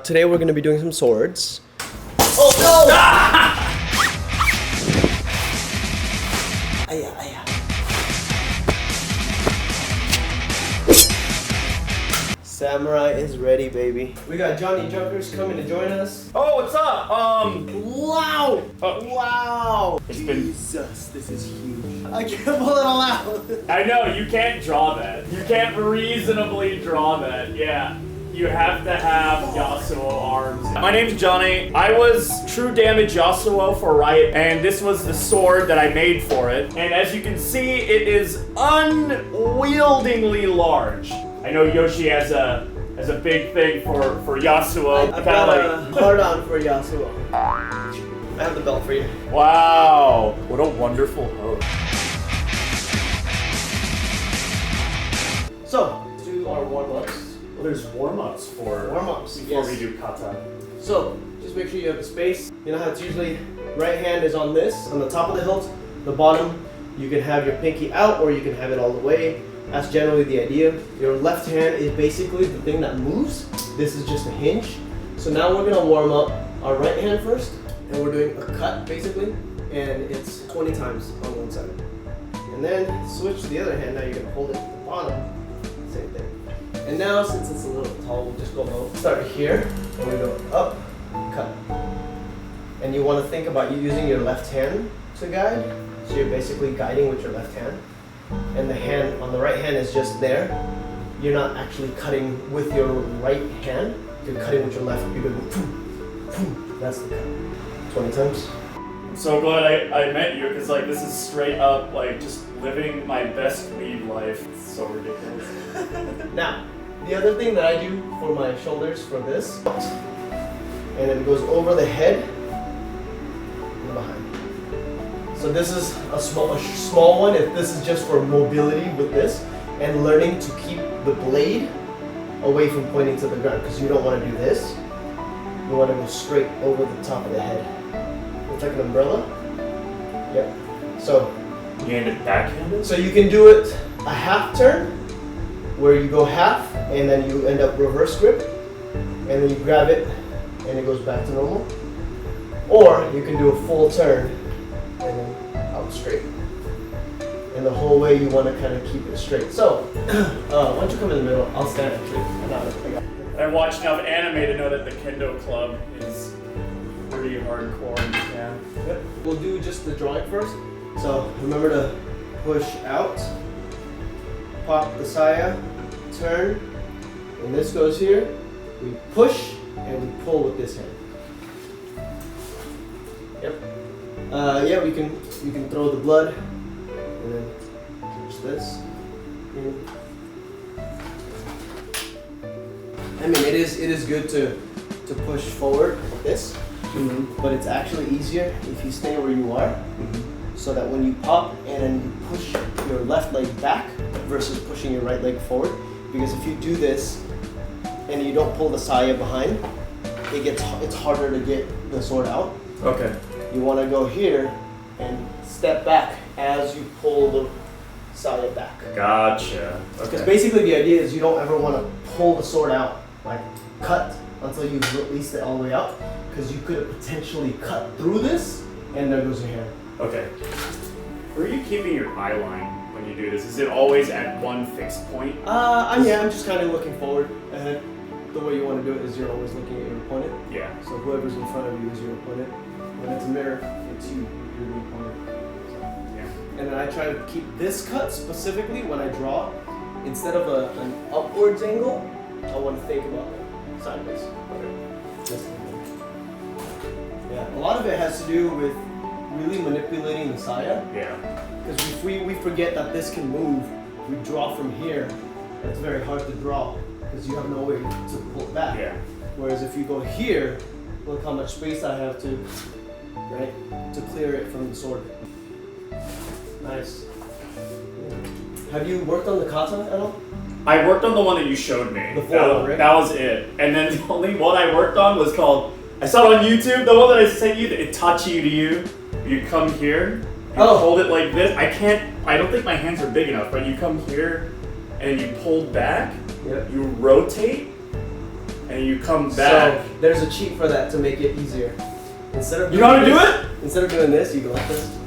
Today we're going to be doing some swords. Oh no! Aya, aya. Samurai is ready, baby. We got Johnny Junkers coming to join us. Oh, what's up? Wow! Oh. Wow! Jesus, this is huge. I can't pull it all out. I know, you can't draw that. You can't reasonably draw that, yeah. You have to have Yasuo arms. My name's Johnny. I was true damage Yasuo for Riot, and this was the sword that I made for it. And as you can see, it is unwieldingly large. I know Yoshi has a big thing for Yasuo. I've got a hard on for Yasuo. I have the belt for you. Wow, what a wonderful host. So, let's do our warm-ups. Well, there's warm-ups Warm-ups, before yes. we do kata. So, just make sure you have the space. You know how it's usually right hand is on this, on the top of the hilt, the bottom. You can have your pinky out or you can have it all the way. That's generally the idea. Your left hand is basically the thing that moves. This is just a hinge. So now we're gonna warm up our right hand first, and we're doing a cut basically, and it's 20 times on one side. And then switch to the other hand. Now you're gonna hold it at the bottom, same thing. And now since it's a little tall, we'll just go low. Start here, and we go up, cut. And you wanna think about you using your left hand to guide. So you're basically guiding with your left hand. And the hand on the right hand is just there. You're not actually cutting with your right hand. You're cutting with your left. You're going boom, boom. That's the cut. 20 times. I'm so glad I met you, because like this is straight up like just living my best weed life. It's so ridiculous. Now, the other thing that I do for my shoulders for this, and it goes over the head and behind. So this is a small one. If this is just for mobility with this and learning to keep the blade away from pointing to the ground, because you don't want to do this. You want to go straight over the top of the head. It's like an umbrella. Yep. So You end it backhanded? So you can do it a half turn, where you go half and then you end up reverse grip, and then you grab it and it goes back to normal. Or you can do a full turn and then out straight. And the whole way you want to kind of keep it straight. So, why don't you come in the middle? I'll stand actually. I've watched enough anime to know that the Kendo Club is pretty hardcore. Yeah. Yep. We'll do just the drawing first. So remember to push out, pop the saya, turn, and this goes here. We push and we pull with this hand. Yep. Yeah, we can throw the blood and then catch this. I mean, it is good to push forward like this, but it's actually easier if you stay where you are, so that when you pop and then you push your left leg back versus pushing your right leg forward. Because if you do this and you don't pull the saya behind, it's harder to get the sword out. Okay. You want to go here and step back as you pull the saya back. Gotcha. Because Okay. basically the idea is you don't ever want to pull the sword out, like cut until you've released it all the way out, because you could have potentially cut through this and there goes your hand. Okay. Where are you keeping your eye line when you do this? Is it always at one fixed point? I'm just kind of looking forward ahead. The way you want to do it is you're always looking at your opponent. Yeah. So whoever's in front of you is your opponent. When it's a mirror, it's you. You're the opponent. So. Yeah. And then I try to keep this cut specifically when I draw. Instead of an upwards angle, I want to think about it sideways. Okay. Yeah. A lot of it has to do with really manipulating the saya. Yeah. Because if we forget that this can move, we draw from here. That's very hard to draw because you have no way to pull it back. Yeah. Whereas if you go here, look how much space I have to clear it from the sword. Nice. Have you worked on the kata at all? I worked on the one that you showed me. The full one, right? That was it. And then the only one I worked on was called, I saw it on YouTube, the one that I sent you, the Itachi to you. You come here, you hold it like this. I don't think my hands are big enough, but you come here and you pull back, you rotate, and you come back. So there's a cheat for that to make it easier. Instead of You know how to do this, it? Instead of doing this, you go like this.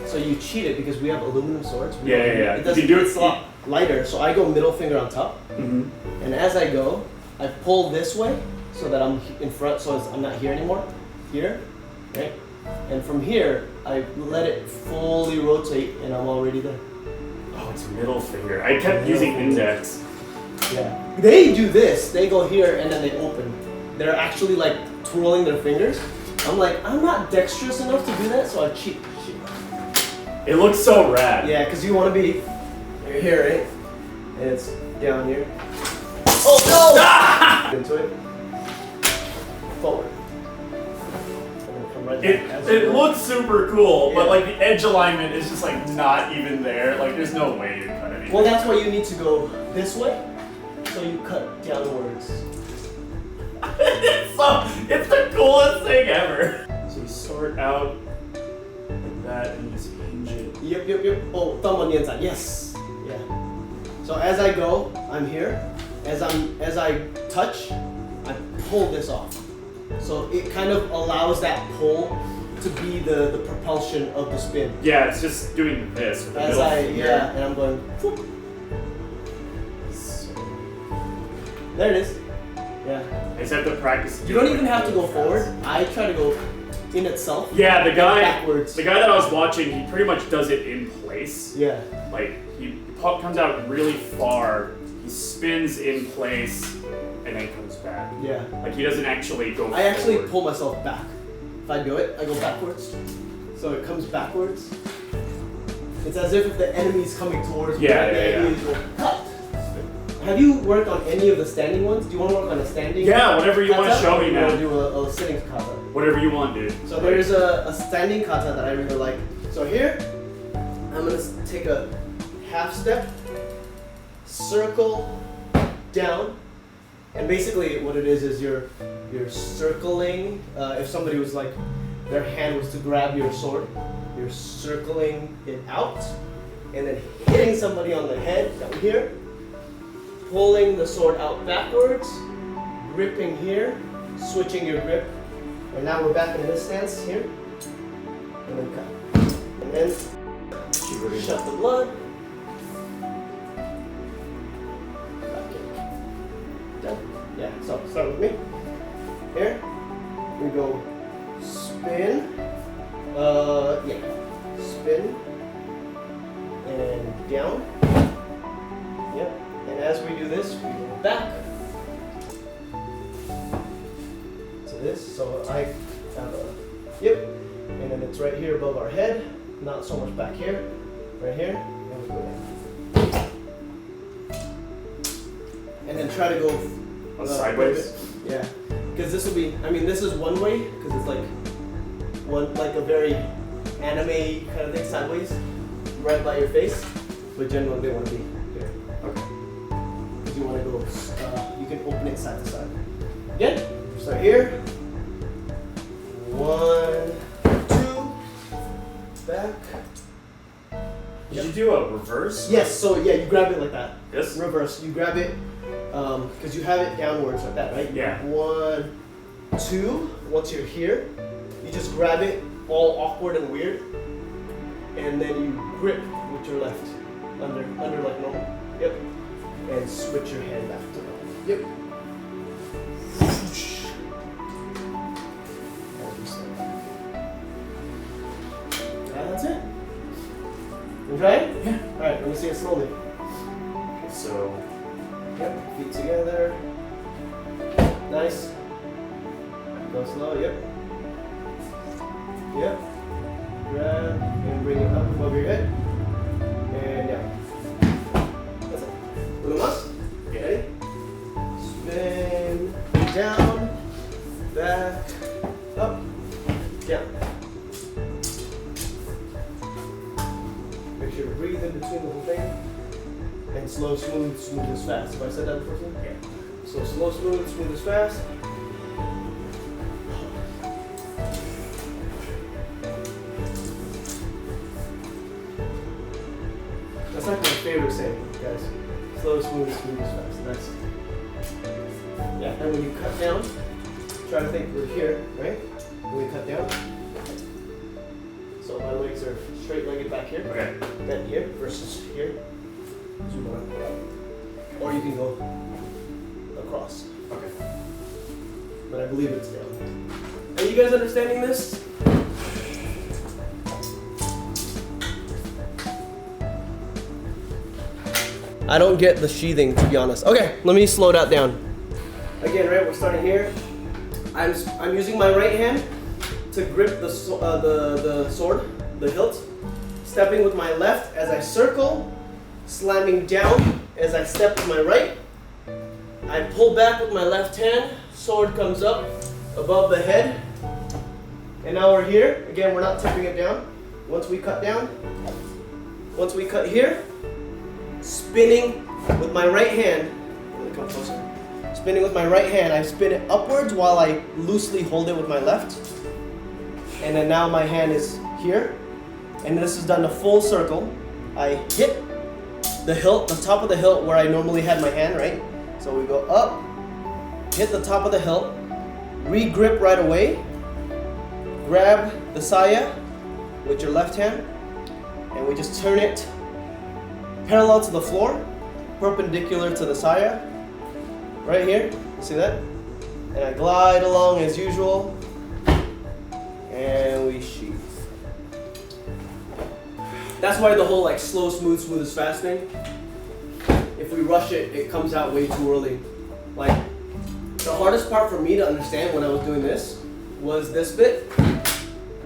So you cheat it because we have aluminum swords. Yeah. It doesn't, it's a lot lighter. So I go middle finger on top, and as I go, I pull this way so that I'm in front, so I'm not here anymore. Here, right? And from here, I let it fully rotate, and I'm already there. Oh, it's middle finger. I kept using index. Yeah. They do this. They go here and then they open. They're actually like twirling their fingers. I'm like, I'm not dexterous enough to do that, so I cheat. It looks so rad. Yeah, because you want to be here, right? And it's down here. Oh no! Ah! Into it. Forward. And then come right back. It looks super cool, but like the edge alignment is just like not even there. Like there's no way to cut anything. Well, that's why you need to go this way, so you cut downwards. It's the coolest thing ever. So you sort out like that and you just hinge it. Yep. Oh, thumb on the inside. Yes. Yeah. So as I go, I'm here. As I touch, I pull this off. So it kind of allows that pull to be the propulsion of the spin. Yeah, it's just doing this with the middle finger. And I'm going. Whoop. There it is. Yeah. I just have to practice. You don't even have to go forward. I try to go in itself. Yeah, the guy backwards. The guy that I was watching, he pretty much does it in place. Yeah. Like he comes out really far, he spins in place, and then comes back. Yeah. Like he doesn't actually go. I actually forward. pull myself back. If I do it, I go backwards. So it comes backwards. It's as if the enemy's coming towards me. Yeah. Enemy will cut. Have you worked on any of the standing ones? Do you want to work on a standing? Yeah, whatever you want to kata, show or me, you want man. to do a sitting kata? Whatever you want, dude. So there's a standing kata that I really like. So here, I'm gonna take a half step, circle down, and basically what it is you're circling. If somebody was like, their hand was to grab your sword, you're circling it out, and then hitting somebody on the head down here, pulling the sword out backwards, gripping here, switching your grip, and now we're back in this stance here, and then cut, and then shut the blood, back in, done. Yeah, so start with me, here, we go spin, spin, and down, yep. And as we do this, we go back to this. So I have a, and then it's right here above our head, not so much back here, right here, and we go down. And then try to go sideways? Yeah, because this will be, this is one way, because it's like a very anime kind of thing, sideways, right by your face, but generally they want to be here. Okay. You want to go, you can open it side to side. Again, so here, 1, 2, back. Did you do a reverse? Yes, so yeah, you grab it like that. Yes. Reverse, you grab it, because you have it downwards like that, right? Yeah. 1, 2, once you're here, you just grab it all awkward and weird, and then you grip with your left, under like normal. Yep. And switch your hand back to normal. Yep. That's it. You try it? Yeah. Alright, let me see it slowly. So. Yep, feet together. Nice. Go slow, yep. Yep. Grab and bring it up above your head. And down. That's it. Uno más. Ready? Spin. Down. Back. Up. Down. Make sure to breathe in between the whole thing. And slow, smooth, smooth as fast. Have I said that before? Yeah. So slow, smooth, smooth as fast. That's like my favorite saying, guys. Slow, smooth, smooth as fast. Nice. Yeah, and when you cut down, try to think we're here, right? When we cut down. So my legs are straight-legged back here. Okay. Then here versus here. Zoom around. Or you can go across. Okay. But I believe it's down. Are you guys understanding this? I don't get the sheathing, to be honest. Okay, let me slow that down. Again, right, we're starting here. I'm using my right hand to grip the sword, the hilt. Stepping with my left as I circle, slamming down as I step with my right. I pull back with my left hand, sword comes up above the head. And now we're here. Again, we're not tipping it down. Once we cut here, spinning with my right hand, let me come closer. Spinning with my right hand, I spin it upwards while I loosely hold it with my left. And then now my hand is here. And this is done a full circle. I hit the hilt, the top of the hilt where I normally had my hand, right? So we go up, hit the top of the hilt, re-grip right away, grab the saya with your left hand, and we just turn it parallel to the floor, perpendicular to the saya, right here, see that? And I glide along as usual, and we sheath. That's why the whole like slow, smooth is fast thing. If we rush it, it comes out way too early. Like, the hardest part for me to understand when I was doing this was this bit,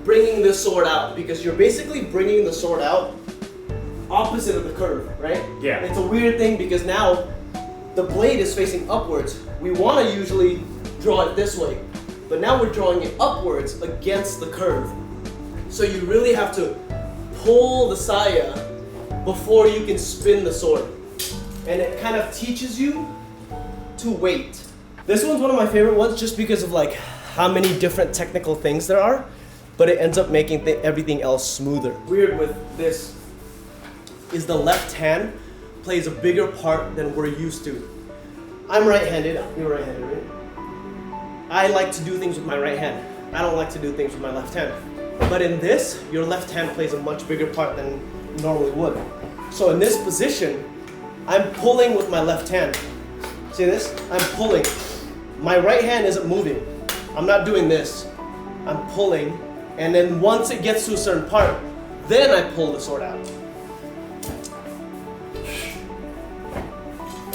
bringing the sword out, because you're basically bringing the sword out opposite of the curve, right? Yeah. It's a weird thing because now the blade is facing upwards. We want to usually draw it this way, but now we're drawing it upwards against the curve. So you really have to pull the saya before you can spin the sword. And it kind of teaches you to wait. This one's one of my favorite ones just because of like how many different technical things there are, but it ends up making everything else smoother. Weird with this is the left hand plays a bigger part than we're used to. I'm right-handed, you're right-handed, right? I like to do things with my right hand. I don't like to do things with my left hand. But in this, your left hand plays a much bigger part than you normally would. So in this position, I'm pulling with my left hand. See this? I'm pulling. My right hand isn't moving. I'm not doing this. I'm pulling, and then once it gets to a certain part, then I pull the sword out.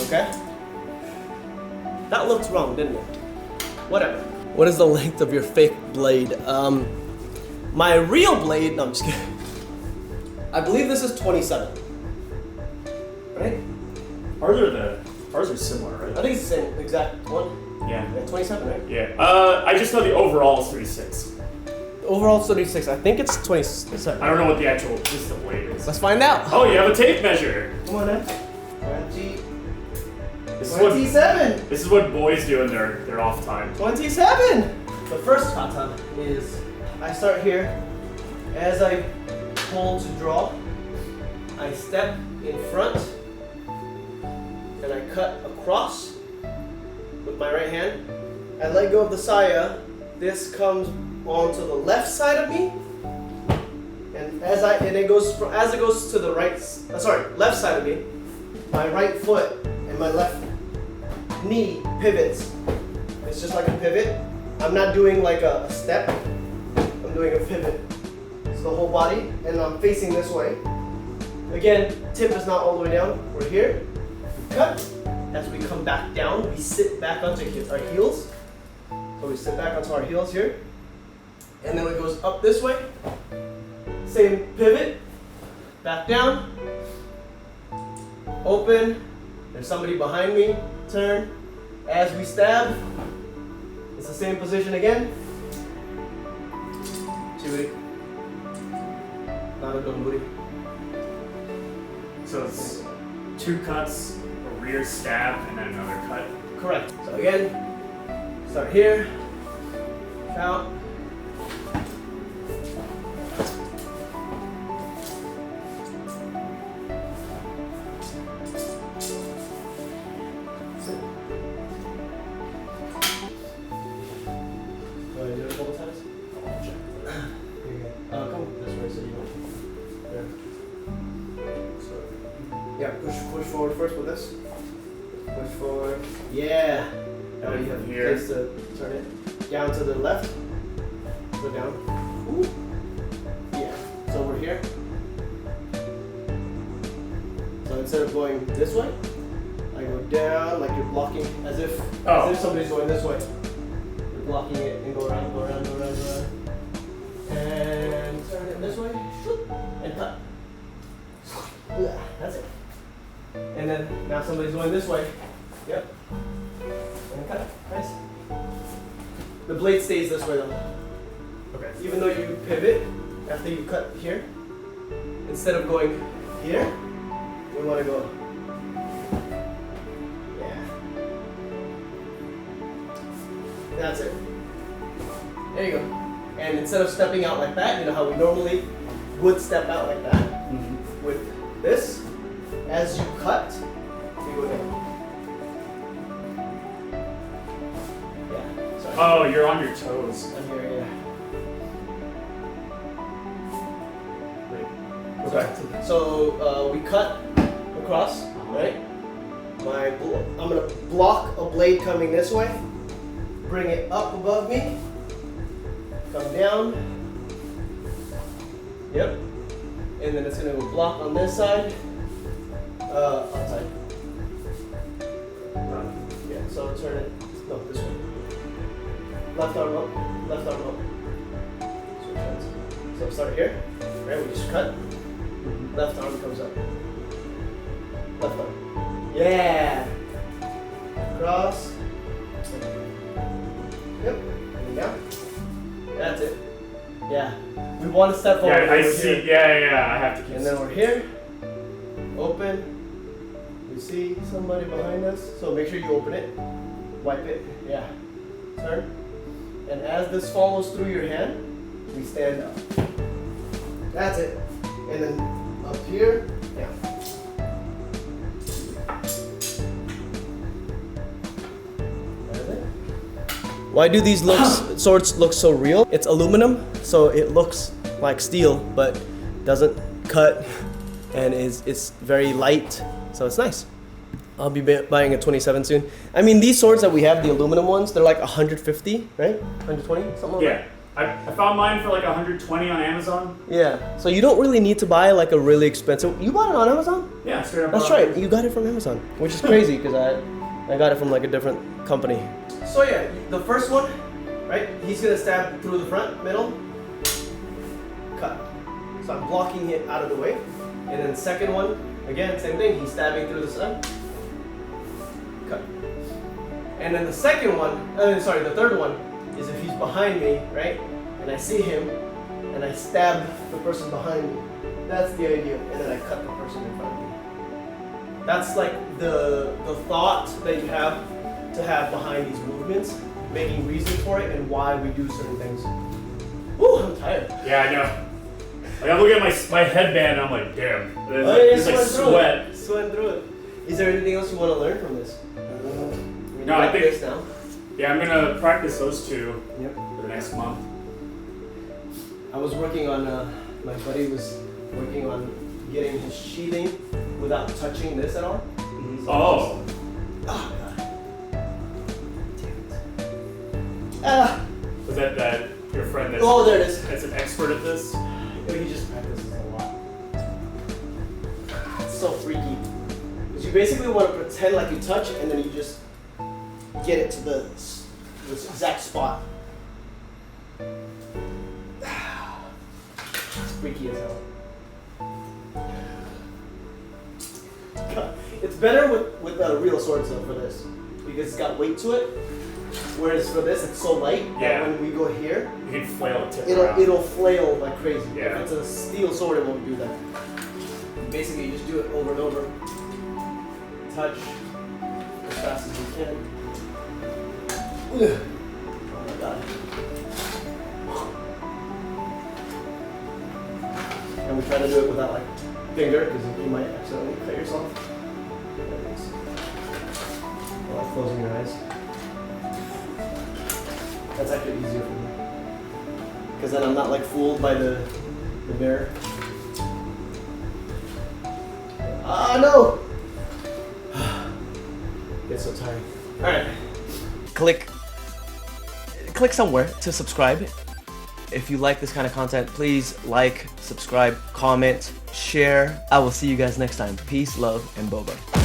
Okay? That looked wrong, didn't it? Whatever. What is the length of your fake blade? My real blade, no, I'm just kidding. I believe this is 27. Right? Ours are similar, right? I think it's the same exact one. Yeah. Yeah, 27, right? Yeah. I just know the overall is 36. Overall, it's 36. I think it's 27. I don't know what the actual just the blade is. Let's find out. Oh, you have a tape measure. Come on, man. 27. This is what boys do in their off time. 27. The first kata is I start here. As I pull to draw, I step in front and I cut across with my right hand. I let go of the saya. This comes onto the left side of me, and as it goes to the left side of me, my right foot and my left knee pivots. It's just like a pivot. I'm not doing like a step. I'm doing a pivot. It's the whole body, and I'm facing this way. Again, tip is not all the way down. We're here. Cut. As we come back down, we sit back onto our heels. So we sit back onto our heels here. And then it goes up this way. Same pivot. Back down. Open. There's somebody behind me. Turn. As we stab, it's the same position again. Chiburi. Nana donburi. So it's 2 cuts, a rear stab, and then another cut. Correct. So again, start here. Count. Yeah, push forward first with this. Push forward. Yeah. Now you have Here. place to turn it down to the left. Go down. Ooh. Yeah. So we're here. So instead of going this way, I go down like you're blocking as if somebody's going this way. You're blocking it and go around, go around, go around, go around. And turn it this way. And cut. That's it. And then now somebody's going this way. Yep. And cut. Nice. The blade stays this way though. Okay. Even though you pivot after you cut here, instead of going here, we want to go. Yeah. That's it. There you go. And instead of stepping out like that, you know how we normally would step out like that? Mm-hmm. With this, as you cut, you go down. Yeah. Sorry. Oh, you're on your toes. I'm here, yeah. Okay. So we cut across, right? I'm gonna block a blade coming this way, bring it up above me, come down. Yep. And then it's gonna go block on this side, outside. Yeah. So turn it. No, this way. Left arm up. Left arm up. Switch hands. So start here. Right. We just cut. Left arm comes up. Left arm. Yeah. Cross. Yep. And down. That's it. Yeah. We want to step forward. Yeah, I see. Here. Yeah. I have to keep. And then we're here. Open. We see somebody behind us. So make sure you open it. Wipe it. Yeah. Turn. And as this follows through your hand, we stand up. That's it. And then up here, down. That's it. Why do these swords look so real? It's aluminum, so it looks like steel, but doesn't cut, and it's very light, so it's nice. I'll be buying a 27 soon. I mean, these swords that we have, the aluminum ones, they're like 150, right? 120, something like that. Yeah, I found mine for like 120 on Amazon. Yeah, so you don't really need to buy like a really expensive. You bought it on Amazon? Yeah, straight up. That's right. You got it from Amazon, which is crazy because I got it from like a different company. So yeah, the first one, right? He's gonna stab through the front, middle, cut. So I'm blocking it out of the way, and then the second one, again, same thing. He's stabbing through the side, cut. And then the second one, the third one is if he's behind me, right? And I see him, and I stab the person behind me. That's the idea, and then I cut the person in front of me. That's like the thought that you have to have behind these movements, making reason for it and why we do certain things. Woo, I'm tired. Yeah, I know. Like, I look at my headband and I'm like, damn. It's like sweat. Sweating through it. Is there anything else you want to learn from this? No, I think this now. Yeah, I'm gonna practice those two Yep. for the next month. I was working on, my buddy was working on getting his sheathing without touching this at all. Mm-hmm. So Oh. Oh, God. Damn it. Was that your friend that's, Oh, there it is. that's an expert at this? He just practices a lot. It's so freaky. Because you basically want to pretend like you touch and then you just get it to the exact spot. It's freaky as hell. God. It's better with real swords though for this. Because it's got weight to it. Whereas for this, it's so light Yeah. that when we go here, You can flail it to around. it'll flail like crazy. Yeah. If it's a steel sword, it won't do that. Basically, you just do it over and over. Touch as fast as you can. Ugh. Oh my god. And we try to do it without like finger, because you might accidentally cut yourself. There it is. Without closing your eyes. That's actually easier for me. Because then I'm not like fooled by the mirror. Ah, no! It's so tiring. Alright. Click somewhere to subscribe. If you like this kind of content, please like, subscribe, comment, share. I will see you guys next time. Peace, love, and boba.